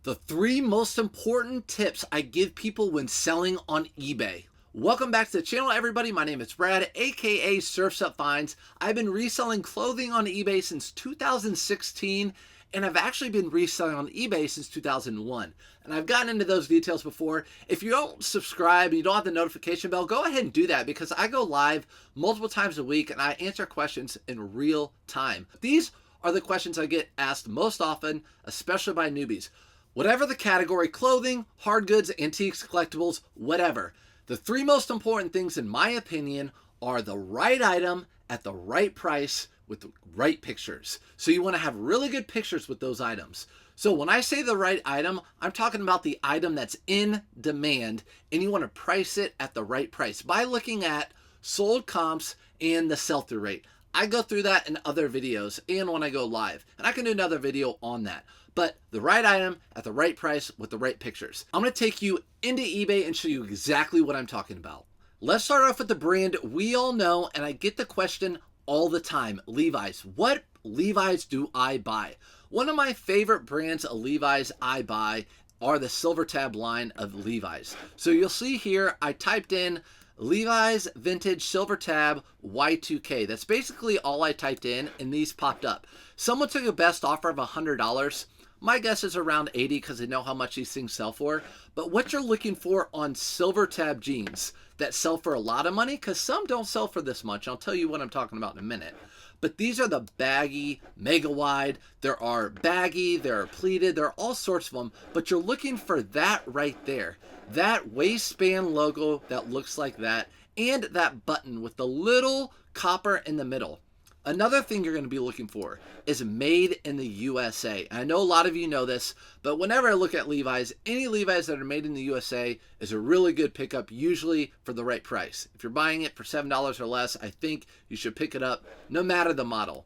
The 3 most important tips I give people when selling on eBay. Welcome back to the channel, everybody. My name is Brad, aka Surfs Up Finds. I've been reselling clothing on eBay since 2016, and I've actually been reselling on eBay since 2001. And I've gotten into those details before. If you don't subscribe and you don't have the notification bell, go ahead and do that because I go live multiple times a week and I answer questions in real time. These are the questions I get asked most often, especially by newbies. Whatever the category, clothing, hard goods, antiques, collectibles, whatever. The 3 most important things, in my opinion, are the right item at the right price with the right pictures. So you want to have really good pictures with those items. So when I say the right item, I'm talking about the item that's in demand, and you want to price it at the right price by looking at sold comps and the sell-through rate. I go through that in other videos and when I go live, and I can do another video on that. But the right item at the right price with the right pictures. I'm going to take you into eBay and show you exactly what I'm talking about. Let's start off with the brand we all know, and I get the question all the time, Levi's. What Levi's do I buy? One of my favorite brands of Levi's I buy are the Silver Tab line of Levi's. So you'll see here, I typed in Levi's Vintage Silver Tab Y2K. That's basically all I typed in, and these popped up. Someone took a best offer of $100. My guess is around 80 because they know how much these things sell for. But what you're looking for on Silver Tab jeans that sell for a lot of money, because some don't sell for this much. I'll tell you what I'm talking about in a minute. But these are the baggy, mega wide. There are baggy, there are pleated, there are all sorts of them. But you're looking for that right there. That waistband logo that looks like that, and that button with the little copper in the middle. Another thing you're going to be looking for is made in the USA. And I know a lot of you know this, but whenever I look at Levi's, any Levi's that are made in the USA is a really good pickup, usually for the right price. If you're buying it for $7 or less, I think you should pick it up no matter the model.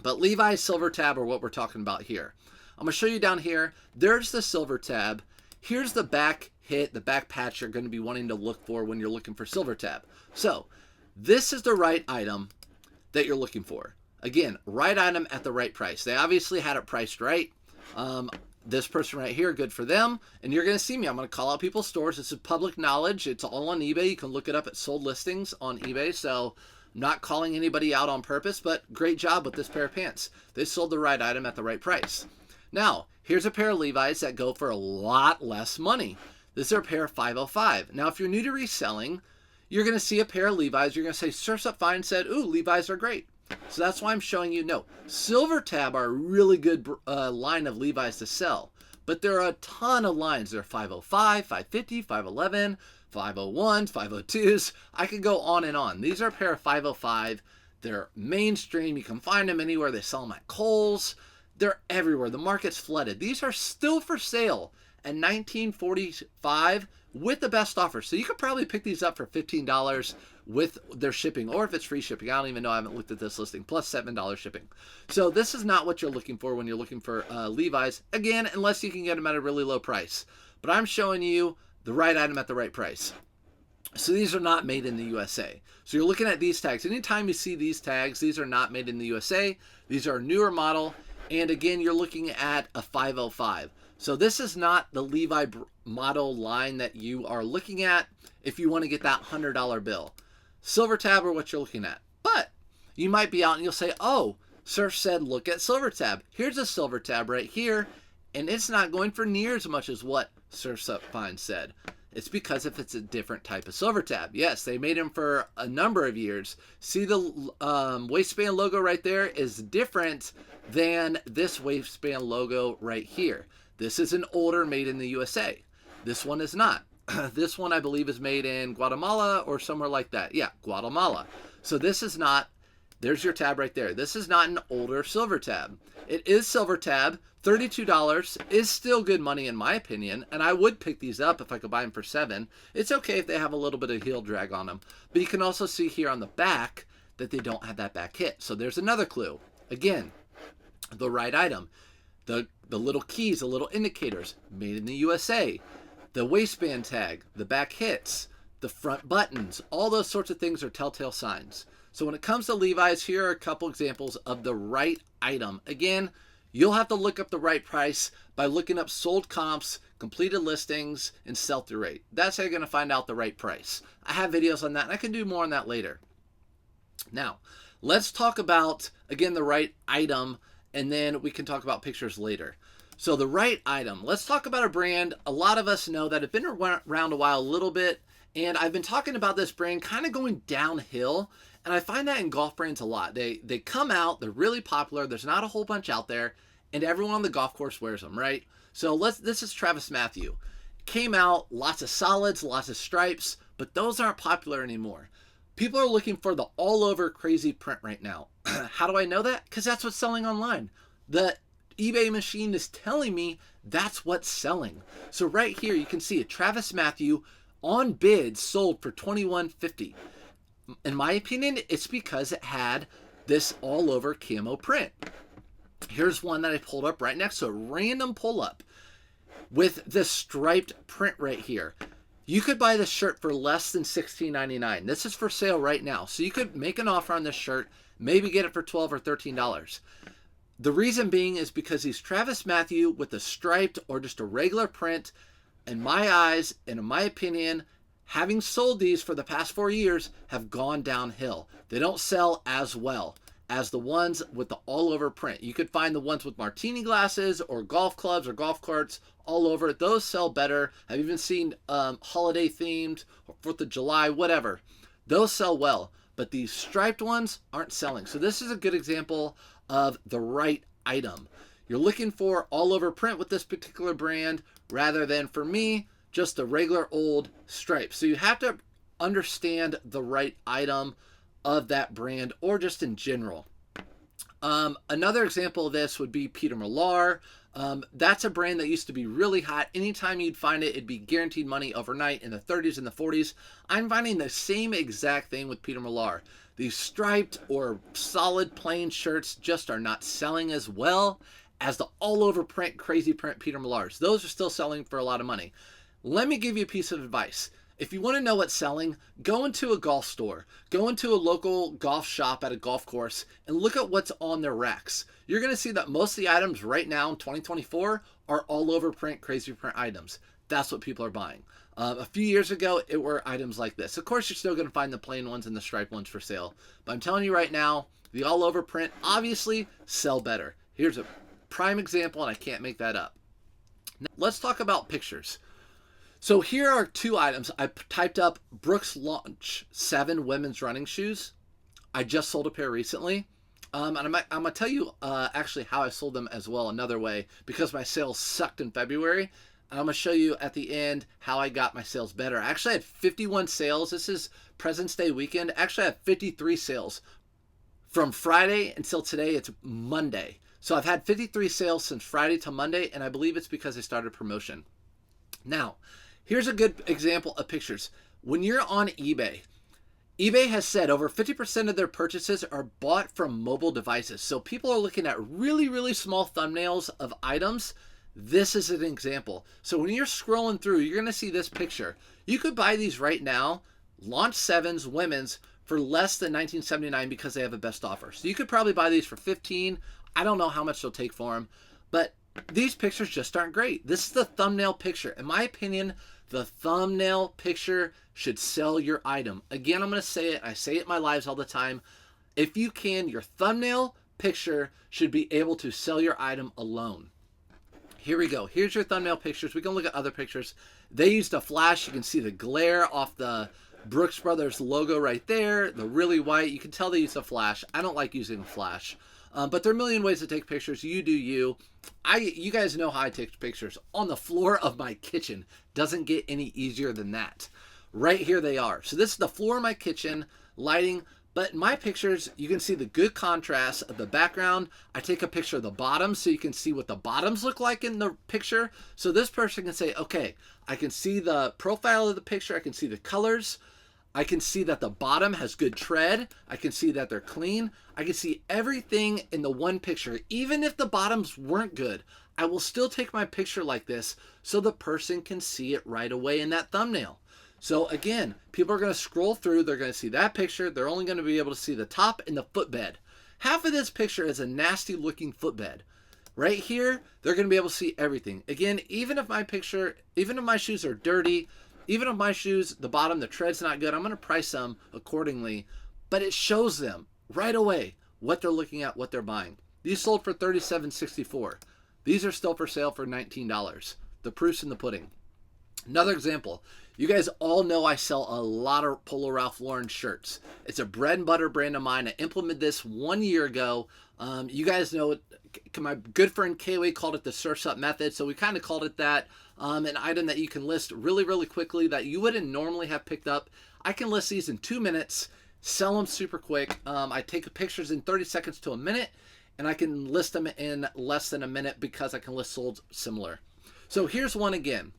But Levi's Silver Tab are what we're talking about here. I'm going to show you down here. There's the Silver Tab. Here's the back hit, the back patch you're going to be wanting to look for when you're looking for Silver Tab. So this is the right item that you're looking for. Again, right item at the right price. They obviously had it priced right. This person right here, good for them. And you're going to see me. I'm going to call out people's stores. This is public knowledge. It's all on eBay. You can look it up at sold listings on eBay. So I'm not calling anybody out on purpose, but great job with this pair of pants. They sold the right item at the right price. Now, here's a pair of Levi's that go for a lot less money. This is a pair of 505. Now, if you're new to reselling, you're going to see a pair of Levi's. You're going to say, Surfs Up Fine said, ooh, Levi's are great. So that's why I'm showing you, no, Silver Tab are a really good line of Levi's to sell. But there are a ton of lines. There are 505, 550, 511, 501s, 502s. I could go on and on. These are a pair of 505. They're mainstream. You can find them anywhere. They sell them at Kohl's. They're everywhere. The market's flooded. These are still for sale at $19.45 with the best offer. So you could probably pick these up for $15 with their shipping, or if it's free shipping. I don't even know. I haven't looked at this listing. Plus $7 shipping. So this is not what you're looking for when you're looking for Levi's. Again, unless you can get them at a really low price. But I'm showing you the right item at the right price. So these are not made in the USA. So you're looking at these tags. Anytime you see these tags, these are not made in the USA. These are a newer model. And again, you're looking at a 505. So this is not the Levi model line that you are looking at if you want to get that $100 bill. Silver Tab are what you're looking at. But you might be out and you'll say, oh, Surf said look at Silver Tab. Here's a Silver Tab right here, and it's not going for near as much as what Surf's Up Fine said. It's because if it's a different type of Silver Tab. Yes, they made them for a number of years. See the waistband logo right there is different than this waistband logo right here. This is an older made in the USA. This one is not. This one I believe is made in Guatemala or somewhere like that. Yeah, Guatemala. So this is not, there's your tab right there. This is not an older Silver Tab. It is Silver Tab. $32 is still good money in my opinion, and I would pick these up if I could buy them for $7. It's okay if they have a little bit of heel drag on them, but you can also see here on the back that they don't have that back hit. So there's another clue. Again, the right item. The little keys, the little indicators, made in the USA. The waistband tag, the back hits, the front buttons, all those sorts of things are telltale signs. So when it comes to Levi's, here are a couple examples of the right item. Again, You'll have to look up the right price by looking up sold comps, completed listings, and sell-through rate. That's how you're going to find out the right price. I have videos on that, and I can do more on that later. Now, let's talk about, again, the right item, and then we can talk about pictures later. So the right item. Let's talk about a brand a lot of us know that have been around a while a little bit, and I've been talking about this brand kind of going downhill, and I find that in golf brands a lot. They come out, they're really popular, there's not a whole bunch out there, and everyone on the golf course wears them, right? So this is TravisMathew. Came out, lots of solids, lots of stripes, but those aren't popular anymore. People are looking for the all-over crazy print right now. How do I know that? Because that's what's selling online. The eBay machine is telling me that's what's selling. So right here, you can see a TravisMathew on bids sold for $21.50. In my opinion, it's because it had this all-over camo print. Here's one that I pulled up right next to a random pull-up with the striped print right here. You could buy this shirt for less than $16.99. This is for sale right now. So you could make an offer on this shirt, maybe get it for $12 or $13. The reason being is because these TravisMathew with a striped or just a regular print, in my eyes and in my opinion, having sold these for the past 4 years, have gone downhill. They don't sell as well as the ones with the all-over print. You could find the ones with martini glasses or golf clubs or golf carts all over. Those sell better. I've even seen holiday themed, or 4th of July, whatever. Those sell well, but these striped ones aren't selling. So this is a good example of the right item. You're looking for all-over print with this particular brand rather than, for me, just the regular old stripe. So you have to understand the right item of that brand or just in general. Another example of this would be Peter Millar. That's a brand that used to be really hot. Anytime you'd find it, it'd be guaranteed money overnight in the 30s and the 40s. I'm finding the same exact thing with Peter Millar. These striped or solid plain shirts just are not selling as well as the all-over print, crazy print Peter Millars. Those are still selling for a lot of money. Let me give you a piece of advice. If you want to know what's selling, go into a golf store, go into a local golf shop at a golf course, and look at what's on their racks. You're going to see that most of the items right now in 2024 are all over print, crazy print items. That's what people are buying. A few years ago, it were items like this. Of course, you're still going to find the plain ones and the striped ones for sale. But I'm telling you right now, the all over print obviously sell better. Here's a prime example, and I can't make that up. Now, let's talk about pictures. So here are two items. I typed up Brooks Launch 7 women's running shoes. I just sold a pair recently. And I'm going to tell you actually how I sold them as well another way, because my sales sucked in February. And I'm going to show you at the end how I got my sales better. I actually had 51 sales. This is President's Day weekend. Actually, I had 53 sales from Friday until today. It's Monday. So I've had 53 sales since Friday to Monday, and I believe it's because I started promotion. Now, here's a good example of pictures. When you're on eBay, eBay has said over 50% of their purchases are bought from mobile devices. So people are looking at really, really small thumbnails of items. This is an example. So when you're scrolling through, you're going to see this picture. You could buy these right now, Launch 7s, women's, for less than $19.79 because they have a best offer. So you could probably buy these for $15. I don't know how much they'll take for them, but these pictures just aren't great. This is the thumbnail picture. In my opinion, the thumbnail picture should sell your item. Again, I'm going to say it. I say it in my lives all the time. If you can, your thumbnail picture should be able to sell your item alone. Here we go. Here's your thumbnail pictures. We can look at other pictures. They used a flash. You can see the glare off the Brooks Brothers logo right there. The really white. You can tell they used a flash. I don't like using a flash. But there are a million ways to take pictures. You do you. You guys know how I take pictures. On the floor of my kitchen. Doesn't get any easier than that. Right here they are. So this is the floor of my kitchen, lighting. But in my pictures, you can see the good contrast of the background. I take a picture of the bottom so you can see what the bottoms look like in the picture. So this person can say, okay, I can see the profile of the picture. I can see the colors. I can see that the bottom has good tread. I can see that they're clean. I can see everything in the one picture. Even if the bottoms weren't good, I will still take my picture like this so the person can see it right away in that thumbnail. So again, people are going to scroll through. They're going to see that picture. They're only going to be able to see the top and the footbed. Half of this picture is a nasty looking footbed. Right here, they're going to be able to see everything. Again, even if my shoes are dirty, even if my shoes, the bottom, the tread's not good, I'm going to price them accordingly. But it shows them right away what they're looking at, what they're buying. These sold for $37.64. These are still for sale for $19. The proof's in the pudding. Another example, you guys all know I sell a lot of Polo Ralph Lauren shirts. It's a bread and butter brand of mine. I implemented this 1 year ago. You guys know it. My good friend Kayway called it the Surf's Up method, so we kind of called it that. An item that you can list really, really quickly that you wouldn't normally have picked up. I can list these in 2 minutes, sell them super quick. I take pictures in 30 seconds to a minute, and I can list them in less than a minute because I can list sold similar. So here's one again.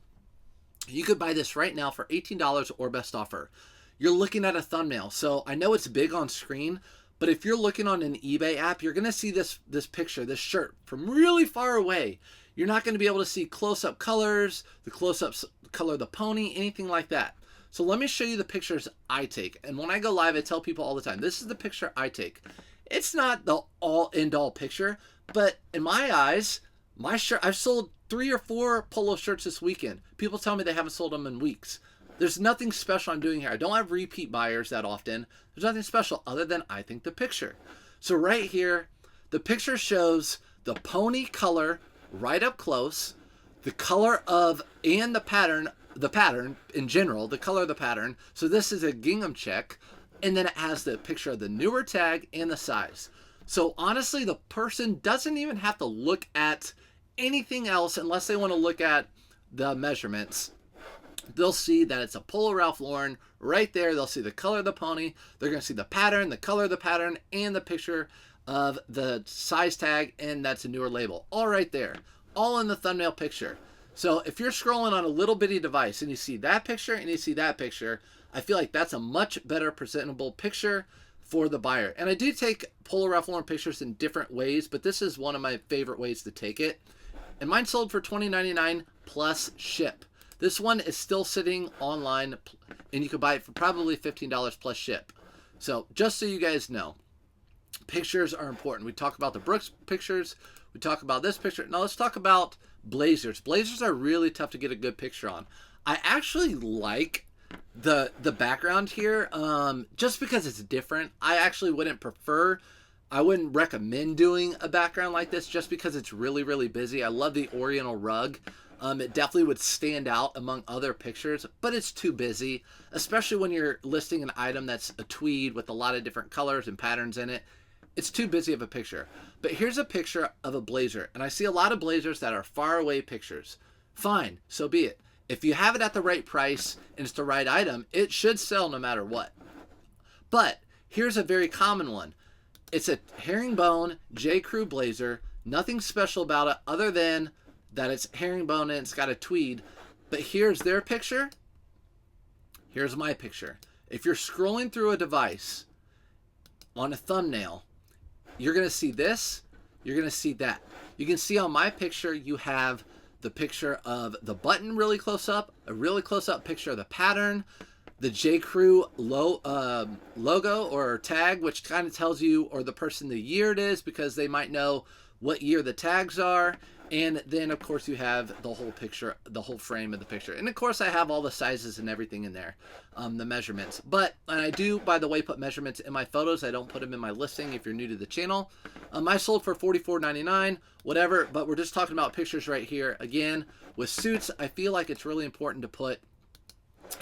You could buy this right now for $18 or best offer. You're looking at a thumbnail. So I know it's big on screen, but if you're looking on an eBay app, you're going to see this picture, this shirt from really far away. You're not going to be able to see close-up colors, the close-ups color of the pony, anything like that. So let me show you the pictures I take. And when I go live, I tell people all the time, this is the picture I take. It's not the all-end-all picture, but in my eyes, my shirt, I've sold 3 or 4 polo shirts this weekend. People tell me they haven't sold them in weeks. There's nothing special I'm doing here. I don't have repeat buyers that often. There's nothing special other than I think the picture. So right here, the picture shows the pony color right up close, the color of, and the pattern in general, the color of the pattern. So this is a gingham check, and then it has the picture of the newer tag and the size. So honestly, the person doesn't even have to look at anything else unless they want to look at the measurements. They'll see that it's a Polo Ralph Lauren right there. They'll see the color of the pony. They're going to see the pattern, the color of the pattern, and the picture of the size tag, and that's a newer label. All right there. All in the thumbnail picture. So if you're scrolling on a little bitty device and you see that picture and you see that picture, I feel like that's a much better presentable picture for the buyer. And I do take Polo Ralph Lauren pictures in different ways, but this is one of my favorite ways to take it. And mine sold for $20.99 plus ship. This one is still sitting online, and you can buy it for probably $15 plus ship. So just so you guys know, pictures are important. We talk about the Brooks pictures. We talk about this picture. Now let's talk about blazers. Blazers are really tough to get a good picture on. I actually like the background here just because it's different. I actually I wouldn't recommend doing a background like this just because it's really, really busy. I love the Oriental rug. It definitely would stand out among other pictures, but it's too busy, especially when you're listing an item that's a tweed with a lot of different colors and patterns in it. It's too busy of a picture. But here's a picture of a blazer, and I see a lot of blazers that are far away pictures. Fine, so be it. If you have it at the right price and it's the right item, it should sell no matter what. But here's a very common one. It's a herringbone J. Crew blazer. Nothing special about it other than that it's herringbone and it's got a tweed. But here's their picture. Here's my picture. If you're scrolling through a device on a thumbnail, you're going to see this. You're going to see that. You can see on my picture, you have the picture of the button really close up, a really close up picture of the pattern, the J. Crew logo or tag, which kind of tells you, or the person, the year it is, because they might know what year the tags are. And then, of course, you have the whole picture, the whole frame of the picture. And, of course, I have all the sizes and everything in there, the measurements. And I do, by the way, put measurements in my photos. I don't put them in my listing if you're new to the channel. I sold for $44.99, whatever. But we're just talking about pictures right here. Again, with suits, I feel like it's really important to put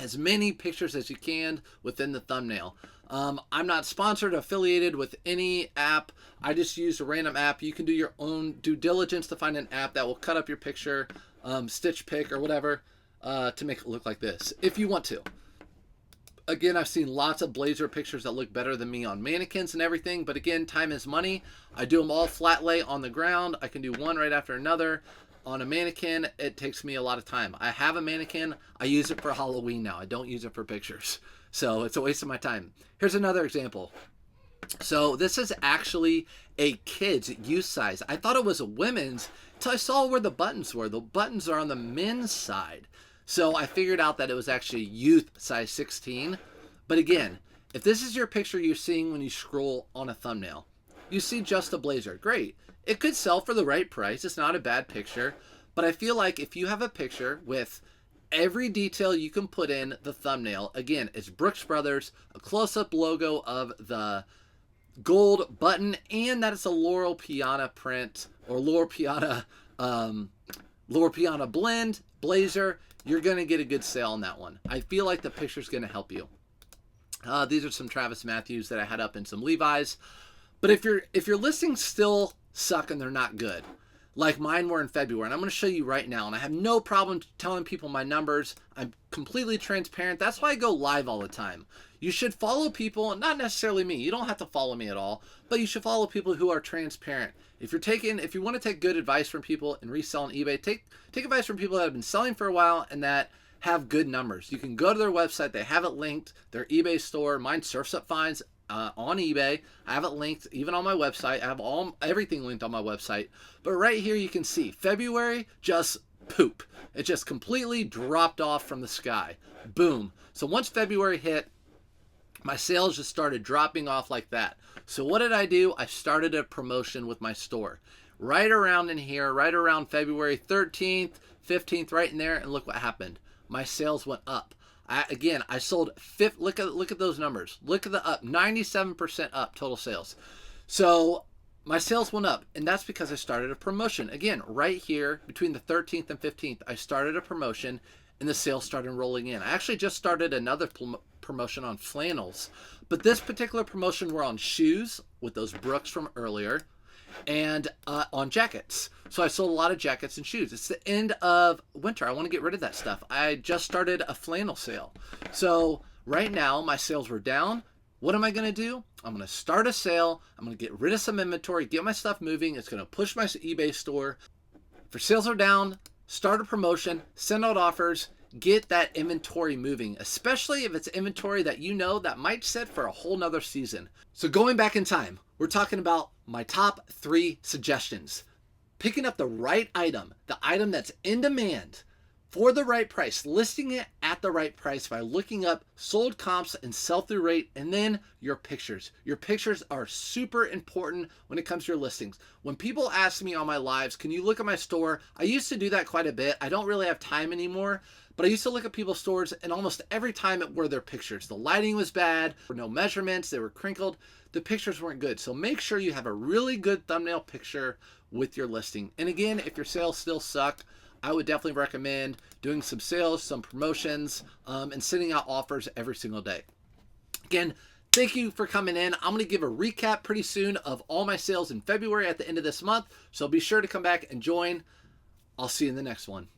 as many pictures as you can within the thumbnail. I'm not sponsored or affiliated with any app. I just use a random app. You can do your own due diligence to find an app that will cut up your picture, stitch pick or whatever, to make it look like this if you want to. Again, I've seen lots of blazer pictures that look better than me on mannequins and everything, but again, time is money. I do them all flat lay on the ground. I can do one right after another. On a mannequin, it takes me a lot of time. I have a mannequin. I use it for Halloween now. I don't use it for pictures. So it's a waste of my time. Here's another example. So this is actually a kid's youth size. I thought it was a women's until I saw where the buttons were. The buttons are on the men's side. So I figured out that it was actually youth size 16. But again, if this is your picture you're seeing when you scroll on a thumbnail, you see just a blazer. Great. It could sell for the right price. It's not a bad picture. But I feel like if you have a picture with every detail you can put in the thumbnail, again, it's Brooks Brothers, a close-up logo of the gold button, and that it's a Laurel Piana print or Laurel Piana blend blazer, you're going to get a good sale on that one. I feel like the picture's going to help you. These are some Travis Matthews that I had up in some Levi's. But if your listings still suck and they're not good, like mine were in February, and I'm going to show you right now, and I have no problem telling people my numbers. I'm completely transparent. That's why I go live all the time. You should follow people, not necessarily me. You don't have to follow me at all, but you should follow people who are transparent. If you want to take good advice from people and resell on eBay, take advice from people that have been selling for a while and that have good numbers. You can go to their website. They have it linked. Their eBay store. Mine, Surf's Up Finds, on eBay. I have it linked even on my website. I have everything linked on my website. But right here you can see February just poop. It just completely dropped off from the sky. Boom. So once February hit, my sales just started dropping off like that. So what did I do? I started a promotion with my store. Right around in here, right around February 13th, 15th, right in there, and look what happened. My sales went up. I sold, look at those numbers. Look at the up, 97% up total sales. So my sales went up, and that's because I started a promotion. Again, right here between the 13th and 15th, I started a promotion, and the sales started rolling in. I actually just started another promotion on flannels, but this particular promotion were on shoes with those Brooks from earlier, and on jackets. So I sold a lot of jackets and shoes. It's the end of winter. I want to get rid of that stuff. I just started a flannel sale. So right now my sales were down. What am I going to do? I'm going to start a sale. I'm going to get rid of some inventory, get my stuff moving. It's going to push my eBay store. If sales are down, start a promotion, send out offers, get that inventory moving, especially if it's inventory that you know that might sit for a whole nother season. So going back in time, we're talking about my top 3 suggestions. Picking up the right item, the item that's in demand for the right price, listing it at the right price by looking up sold comps and sell-through rate, and then your pictures. Your pictures are super important when it comes to your listings. When people ask me on my lives, can you look at my store? I used to do that quite a bit. I don't really have time anymore, but I used to look at people's stores, and almost every time it were their pictures. The lighting was bad, there were no measurements, they were crinkled, the pictures weren't good. So make sure you have a really good thumbnail picture with your listing. And again, if your sales still suck, I would definitely recommend doing some sales, some promotions, and sending out offers every single day. Again, thank you for coming in. I'm going to give a recap pretty soon of all my sales in February at the end of this month. So be sure to come back and join. I'll see you in the next one.